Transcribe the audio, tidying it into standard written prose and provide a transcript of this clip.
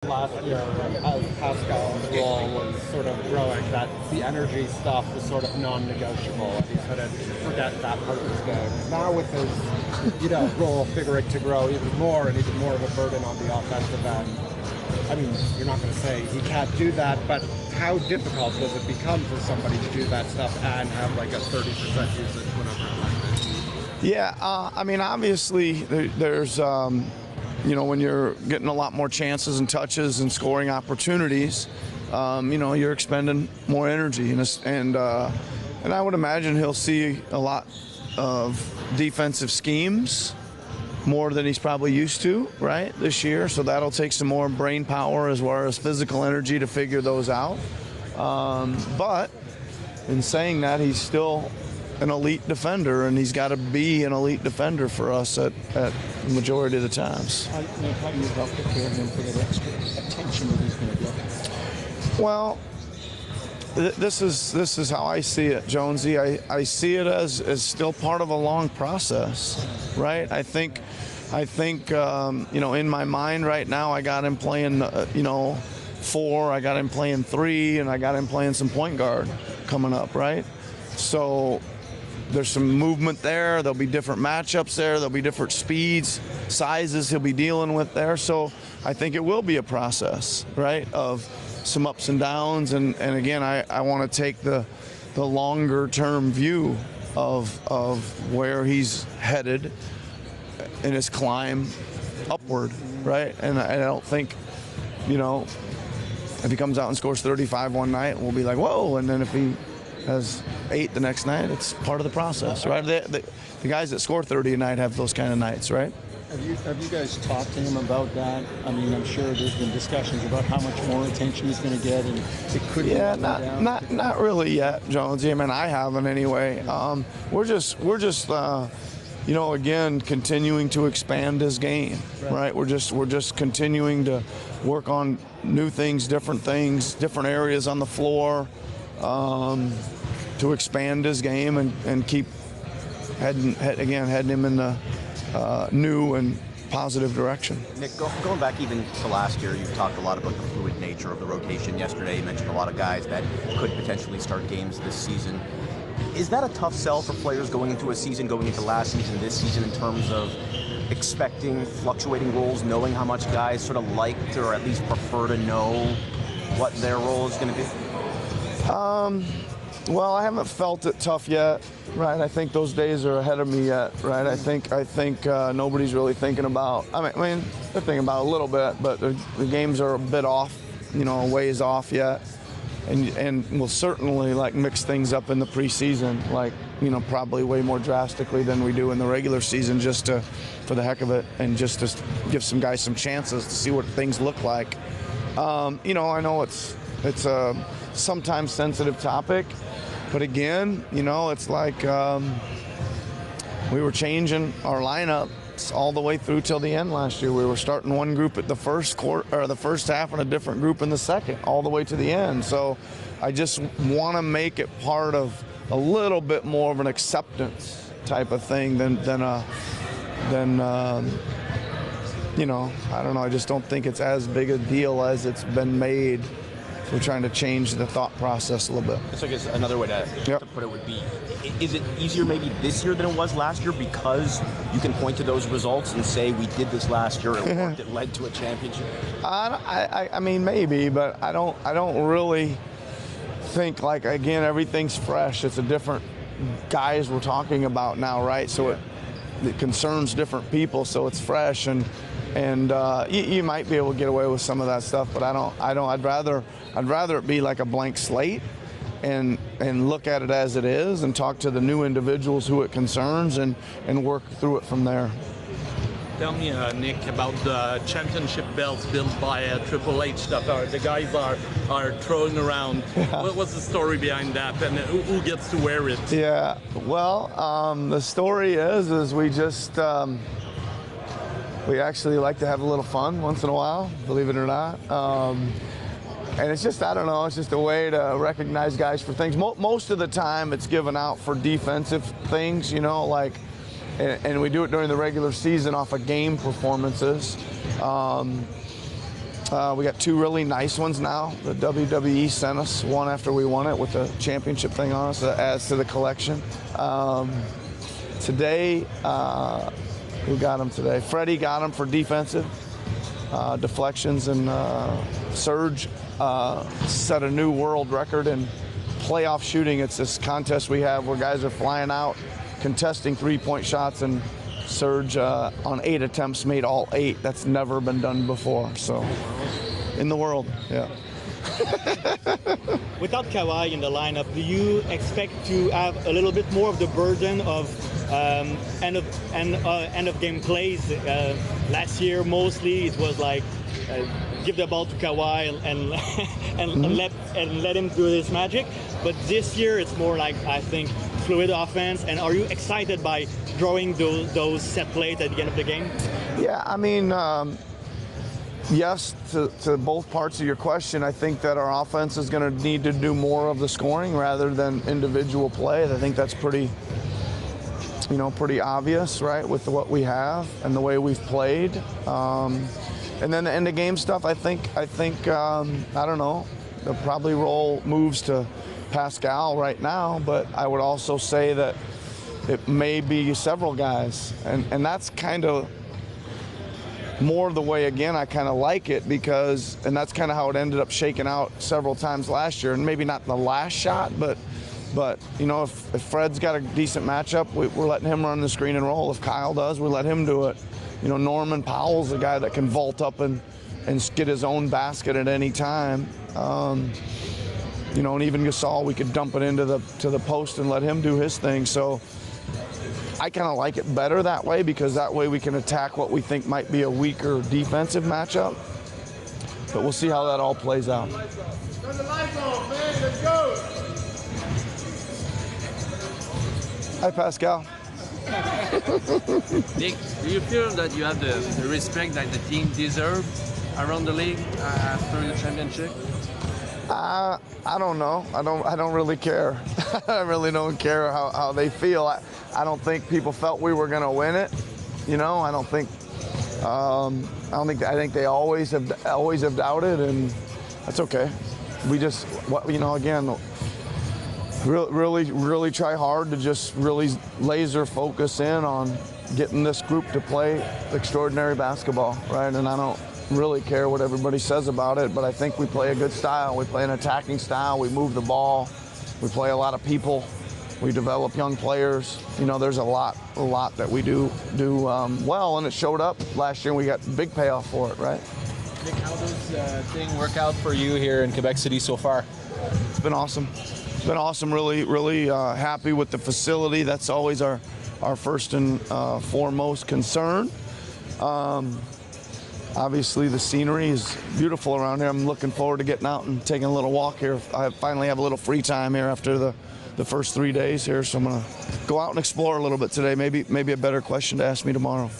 last year as Pascal's role was sort of growing, that the energy stuff was sort of non-negotiable, and he couldn't forget that part of his game. Now with his, role figuring to grow even more and even more of a burden on the offensive end, I mean, you're not going to say he can't do that, but how difficult does it become for somebody to do that stuff and have like a 30% usage whenever? Yeah, I mean, obviously there's, when you're getting a lot more chances and touches and scoring opportunities, you're expending more energy, and I would imagine he'll see a lot of defensive schemes, more than he's probably used to, right, this year. So that'll take some more brain power as well as physical energy to figure those out. But in saying that, he's still an elite defender, and he's got to be an elite defender for us at the majority of the times. How do you help prepare him for the extra attention that he's going to get? Well, this is how I see it, Jonesy. I see it as still part of a long process, right? I think in my mind right now, I got him playing 4, I got him playing 3, and I got him playing some point guard coming up, right? So there's some movement there. There'll be different matchups there. There'll be different speeds, sizes he'll be dealing with there. So I think it will be a process, right, of some ups and downs. And again, I want to take the longer term view of where he's headed in his climb upward, right? And I don't think, if he comes out and scores 35 one night, we'll be like, whoa. And then if he has 8 the next night, it's part of the process, right? The guys that score 30 a night have those kind of nights, right? Have you guys talked to him about that? I mean, I'm sure there's been discussions about how much more attention he's going to get, and it could be not really yet, Jonesy. I mean, I haven't anyway. We're just again, continuing to expand his game, right? We're just continuing to work on new things, different areas on the floor, to expand his game and keep heading him in the new and positive direction. Nick, going back even to last year, you've talked a lot about the fluid nature of the rotation. Yesterday, you mentioned a lot of guys that could potentially start games this season. Is that a tough sell for players going into a season, going into last season, this season, in terms of expecting fluctuating roles, knowing how much guys sort of like to, or at least prefer to know what their role is going to be? Well, I haven't felt it tough yet, right? I think those days are ahead of me yet, right? I think nobody's really thinking about. I mean, they're thinking about a little bit, but the games are a bit off, a ways off yet, and we'll certainly mix things up in the preseason, probably way more drastically than we do in the regular season, just for the heck of it, and just to give some guys some chances to see what things look like. I know it's a sometimes sensitive topic. But again, it's like we were changing our lineups all the way through till the end last year. We were starting one group at the first quarter or the first half and a different group in the second, all the way to the end. So I just want to make it part of a little bit more of an acceptance type of thing than I don't know. I just don't think it's as big a deal as it's been made. We're trying to change the thought process a little bit. So I guess another way to put it would be, is it easier maybe this year than it was last year because you can point to those results and say, we did this last year, it worked, it led to a championship? I mean, maybe, but I don't really think, again, everything's fresh. It's a different guys we're talking about now, right? So it concerns different people, so it's fresh, and you might be able to get away with some of that stuff, but I'd rather it be like a blank slate and look at it as it is and talk to the new individuals who it concerns and work through it from there. Tell me, Nick, about the championship belts built by Triple H that the guys are throwing around. Yeah. What's the story behind that, and who gets to wear it? Yeah, well, the story is we just we actually like to have a little fun once in a while, believe it or not. And it's just, I don't know, it's just a way to recognize guys for things. Most of the time it's given out for defensive things, and we do it during the regular season off of game performances. We got 2 really nice ones now. The WWE sent us one after we won it with the championship thing on us that adds to the collection. Today, who got them today? Freddie got them for defensive deflections, and Serge set a new world record in playoff shooting. It's this contest we have where guys are flying out, contesting 3-point shots, and Serge on 8 attempts made all 8. That's never been done before. So, in the world, yeah. Without Kawhi in the lineup, do you expect to have a little bit more of the burden of end of game plays? Last year, mostly it was like give the ball to Kawhi and let him do his magic. But this year, it's more like, I think, fluid offense. And are you excited by drawing those set plays at the end of the game? Yeah, I mean, yes to both parts of your question. I think that our offense is going to need to do more of the scoring rather than individual play. I think that's pretty obvious, right, with what we have and the way we've played. And then the end of game stuff, I think I don't know, they'll probably roll moves to Pascal right now, but I would also say that it may be several guys, and that's kind of more the way, again, I kind of like it, because, and that's kind of how it ended up shaking out several times last year, and maybe not the last shot, but if Fred's got a decent matchup, we're letting him run the screen and roll. If Kyle does, we let him do it. Norman Powell's a guy that can vault up and get his own basket at any time. And even Gasol, we could dump it into the post and let him do his thing. So I kind of like it better that way, because that way we can attack what we think might be a weaker defensive matchup. But we'll see how that all plays out. Turn the lights on, man. Let's go. Hi, Pascal. Nick, do you feel that you have the respect that the team deserves around the league after the championship? I don't know. I don't really care. I really don't care how they feel. I don't think people felt we were going to win it. I think they always have doubted, and that's okay. We just, again, really try hard to just really laser focus in on getting this group to play extraordinary basketball, right? And I don't really care what everybody says about it, but I think we play a good style. We play an attacking style. We move the ball. We play a lot of people. We develop young players. There's a lot that we do well, and it showed up last year, and we got big payoff for it, right? Nick, how does thing work out for you here in Quebec City so far? It's been awesome. It's been awesome. Really happy with the facility. That's always our first and foremost concern. Obviously, the scenery is beautiful around here. I'm looking forward to getting out and taking a little walk here. I finally have a little free time here after the first 3 days here, so I'm going to go out and explore a little bit today. Maybe a better question to ask me tomorrow.